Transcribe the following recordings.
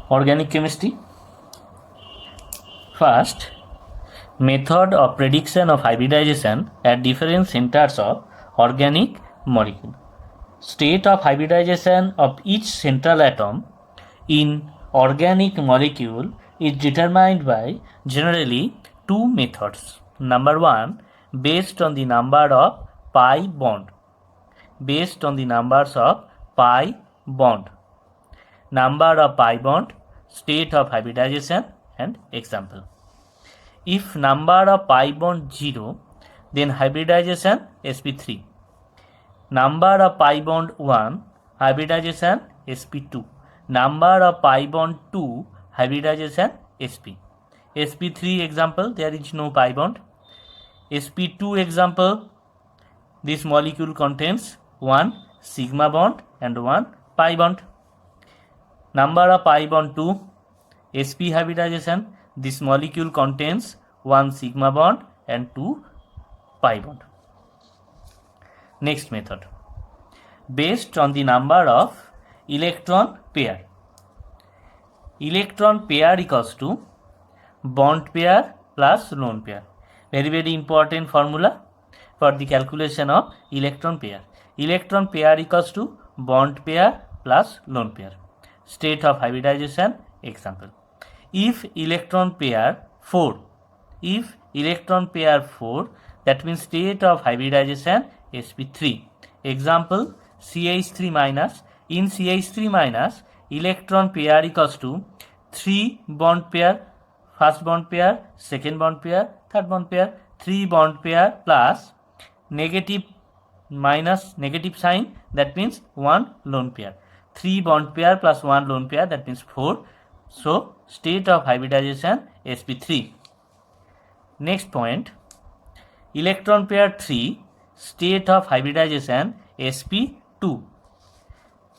Organic chemistry. First, method of prediction of hybridization at different centers of organic molecule. State of hybridization of each central atom in organic molecule is determined by generally two methods. Number one, based on the number of pi bond. Based on the numbers of pi bond. Number of pi bond, state of hybridization, and example. If number of pi bond 0, then hybridization sp3. Number of pi bond 1, hybridization sp2. Number of pi bond 2, hybridization sp. sp3 example, there is no pi bond. sp2 example, this molecule contains one sigma bond and one pi bond. Number of pi bond 2, sp hybridization, this molecule contains one sigma bond and two pi bond. Next method, based on the number of electron pair. Electron pair equals to bond pair plus lone pair. Very important formula for the calculation of electron pair. Electron pair equals to bond pair plus lone pair. State of hybridization example. If electron pair 4, that means state of hybridization sp3. Example, CH3 minus. In CH3 minus, electron pair equals to 3 bond pair, first bond pair, second bond pair, third bond pair, 3 bond pair plus negative minus negative sign, that means 1 lone pair. 3 bond pair plus 1 lone pair, that means 4. So, state of hybridization sp3. Next point, electron pair 3, state of hybridization sp2.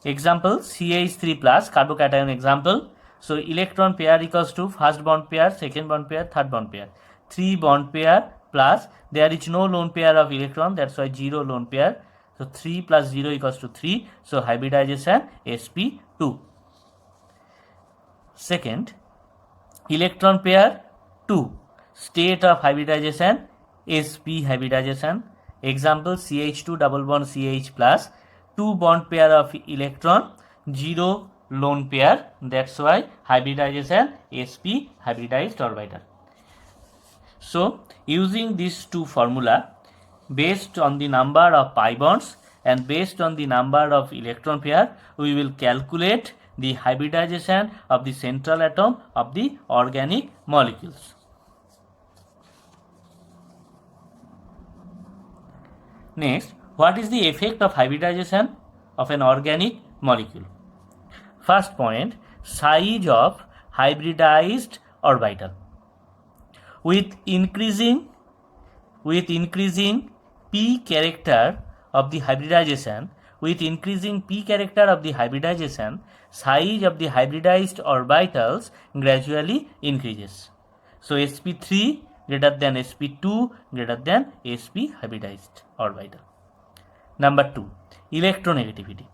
Example, CH3 plus carbocation example. So, electron pair equals to first bond pair, second bond pair, third bond pair. 3 bond pair plus, there is no lone pair of electron, that's why 0 lone pair. So, 3 plus 0 equals to 3. So, hybridization sp2. Second, electron pair 2, state of hybridization sp hybridization. Example, CH2 double bond CH plus 2 bond pair of electron, 0 lone pair, that's why hybridization sp hybridized orbital. So, using these two formula, based on the number of pi bonds and based on the number of electron pair, we will calculate the hybridization of the central atom of the organic molecules. Next, what is the effect of hybridization of an organic molecule? First point, size of hybridized orbital. With increasing p character of the hybridization, size of the hybridized orbitals gradually increases. So, sp3 greater than sp2 greater than sp hybridized orbital. Number 2, electronegativity.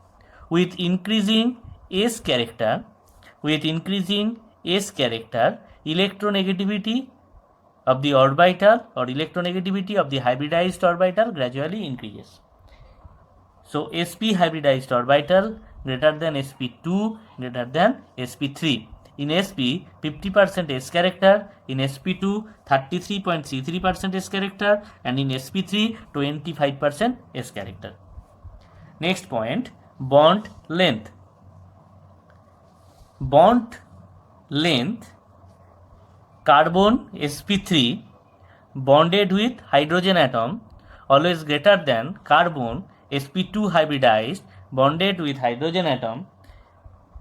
With increasing s character, electronegativity of the orbital or electronegativity of the hybridized orbital gradually increases. So, sp hybridized orbital greater than sp2 greater than sp3. In sp, 50% s character, in sp2, 33.33% s character, and in sp3, 25% s character. Next point, bond length. Bond length, carbon sp3 bonded with hydrogen atom always greater than carbon sp2 hybridized bonded with hydrogen atom,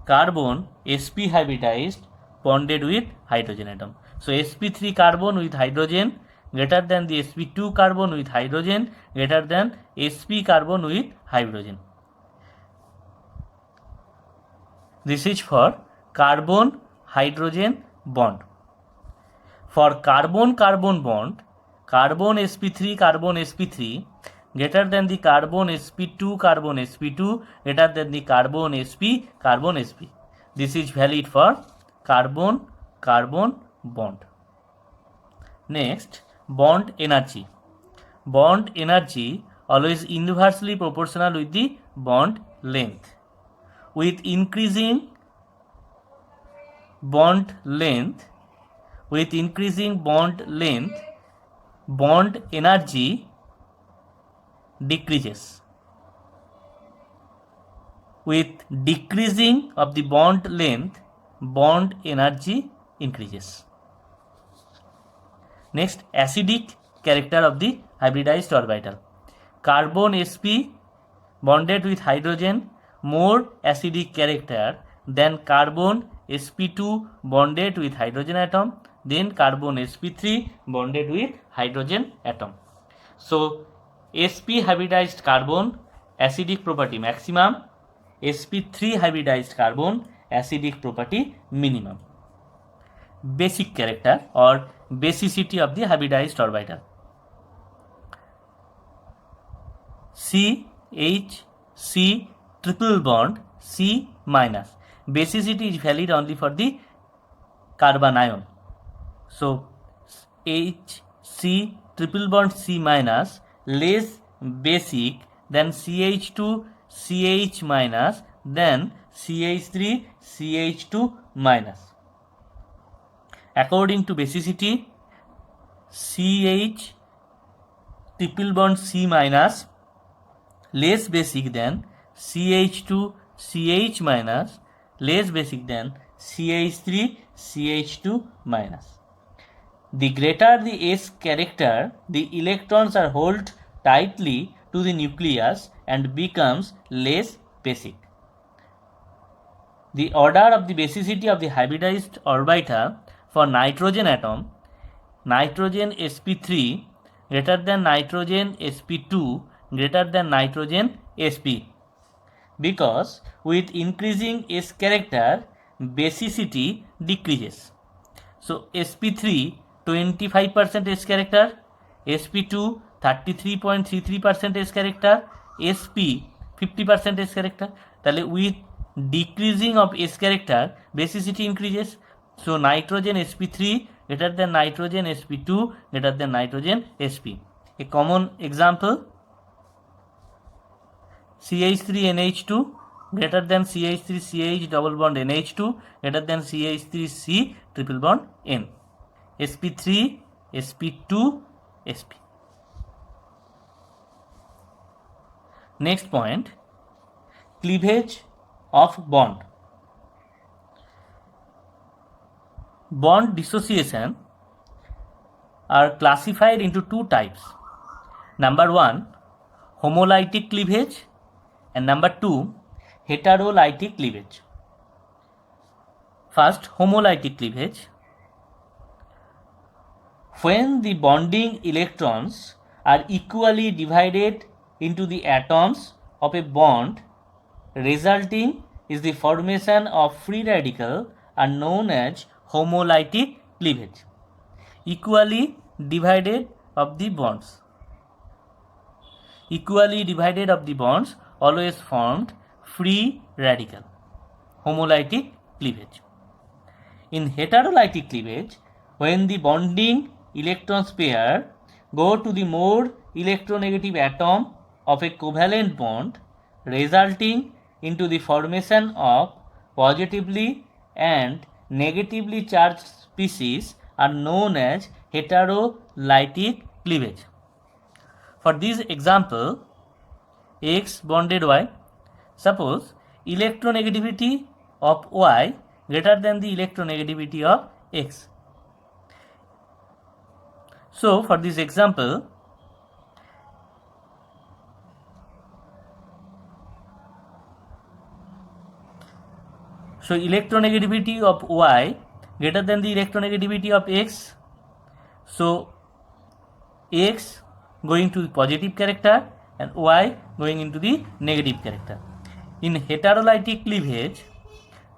carbon sp hybridized bonded with hydrogen atom. So, sp3 carbon with hydrogen greater than the sp2 carbon with hydrogen greater than sp carbon with hydrogen. This is for carbon hydrogen bond. For carbon-carbon bond, carbon sp3 greater than the carbon sp2 greater than the carbon sp. This is valid for carbon carbon bond. Next, bond energy. Bond energy always inversely proportional with the bond length. With increasing bond length, bond energy decreases. With decreasing of the bond length, bond energy increases. Next, acidic character of the hybridized orbital. Carbon sp bonded with hydrogen more acidic character than carbon sp2 bonded with hydrogen atom, then carbon sp3 bonded with hydrogen atom. So sp hybridized carbon acidic property maximum, sp3 hybridized carbon acidic property minimum. Basic character or basicity of the hybridized orbital. CH triple bond C minus. Basicity is valid only for the carbon ion. So HC triple bond C minus less basic than CH2 CH minus than CH3 CH2 minus. According to basicity, CH triple bond C minus less basic than CH2 CH minus less basic than CH3 CH2 minus. The greater the S character, the electrons are held tightly to the nucleus and becomes less basic. The order of the basicity of the hybridized orbital for nitrogen atom, nitrogen sp3 greater than nitrogen sp2 greater than nitrogen sp, because with increasing S character basicity decreases. So sp3 25% S character, sp2 33.33% S character, sp 50% S character. তাহলে with decreasing of S character basicity increases. So nitrogen sp3 greater than nitrogen sp2 greater than nitrogen sp. A common example, CH3NH2 greater than CH3CH double bond NH2 greater than CH3C triple bond N. sp3 sp2 sp. Next point, cleavage of bond. Bond dissociation are classified into two types. Number 1, homolytic cleavage, and number 2, heterolytic cleavage. First, homolytic cleavage. When the bonding electrons are equally divided into the atoms of a bond, resulting is the formation of free radical are known as homolytic cleavage. Equally divided of the bonds. Equally divided of the bonds always formed free radical. Homolytic cleavage. In heterolytic cleavage, when the bonding electrons pair go to the more electronegative atom of a covalent bond, resulting into the formation of positively and negatively charged species are known as heterolytic cleavage. For this example, X bonded Y, suppose electronegativity of Y greater than the electronegativity of X. So for this example, so electronegativity of Y greater than the electronegativity of X. So X going to the positive character and Y going into the negative character. In heterolytic cleavage,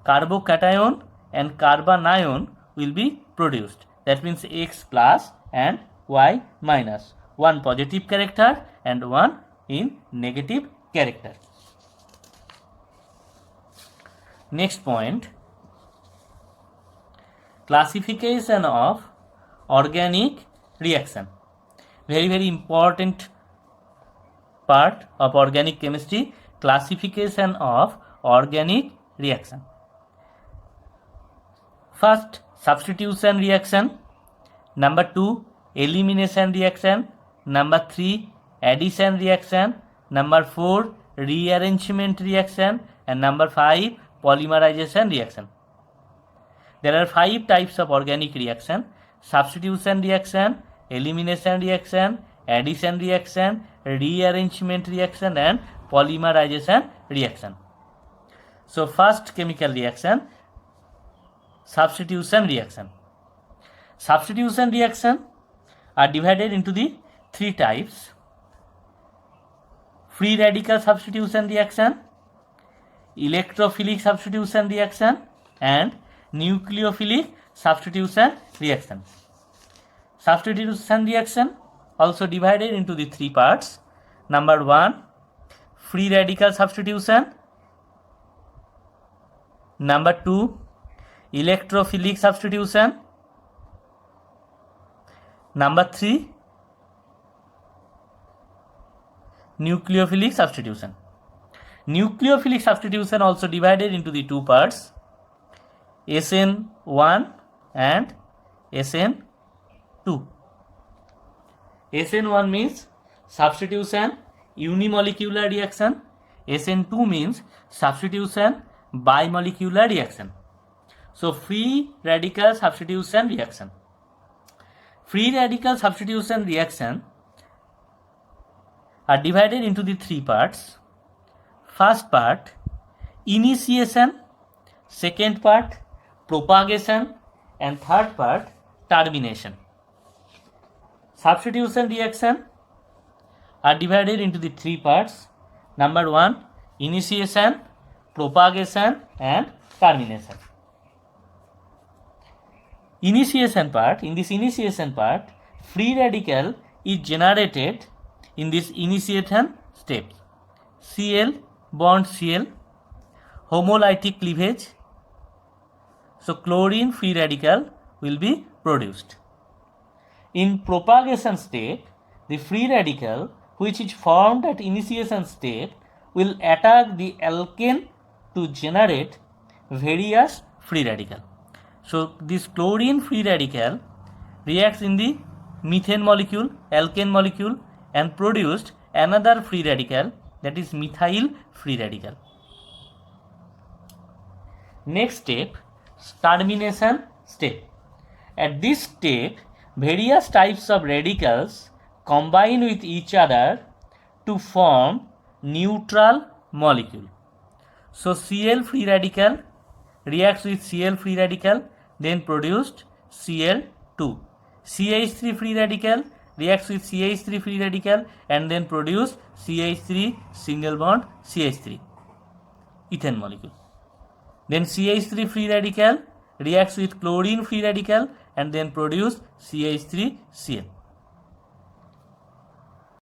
carbocation and carbanion will be produced. That means X plus and Y minus. One positive character and one in negative character. Next point, classification of organic reaction. Very important part of organic chemistry, classification of organic reaction. First, substitution reaction. Number 2, elimination reaction. Number 3, addition reaction. Number 4, rearrangement reaction. And number 5, polymerization reaction. There are 5 types of organic reaction: substitution reaction, elimination reaction, addition reaction, rearrangement reaction, and polymerization reaction. So first chemical reaction, substitution reaction. Substitution reaction are divided into the 3 types: free radical substitution reaction, electrophilic substitution reaction, and nucleophilic substitution reaction. Substitution reaction also divided into the 3 parts. Number 1, free radical substitution. Number 2, electrophilic substitution. Number 3, nucleophilic substitution. Nucleophilic substitution also divided into the 2 parts: SN1 and SN2. SN1 means substitution unimolecular reaction. SN2 means substitution bimolecular reaction. So free radical substitution reaction. Free radical substitution reaction are divided into the 3 parts. First part, initiation. Second part, propagation. And third part, termination. Substitution reaction are divided into the 3 parts. Number 1, initiation, propagation, and termination. Initiation part. In this initiation part, free radical is generated in this initiation steps: Cl bond Cl, homolytic cleavage. So chlorine free radical will be produced. In propagation state, the free radical which is formed at initiation state will attack the alkane to generate various free radical. So this chlorine free radical reacts in the methane molecule, alkane molecule, and produced another free radical, that is methyl free radical. Next step, termination step. At this step, various types of radicals combine with each other to form neutral molecule. So Cl free radical reacts with Cl free radical, then produced Cl2. CH3 free radical reacts with CH3 free radical and then produce CH3 single bond CH3, ethane molecule. Then CH3 free radical reacts with chlorine free radical and then produce CH3Cl.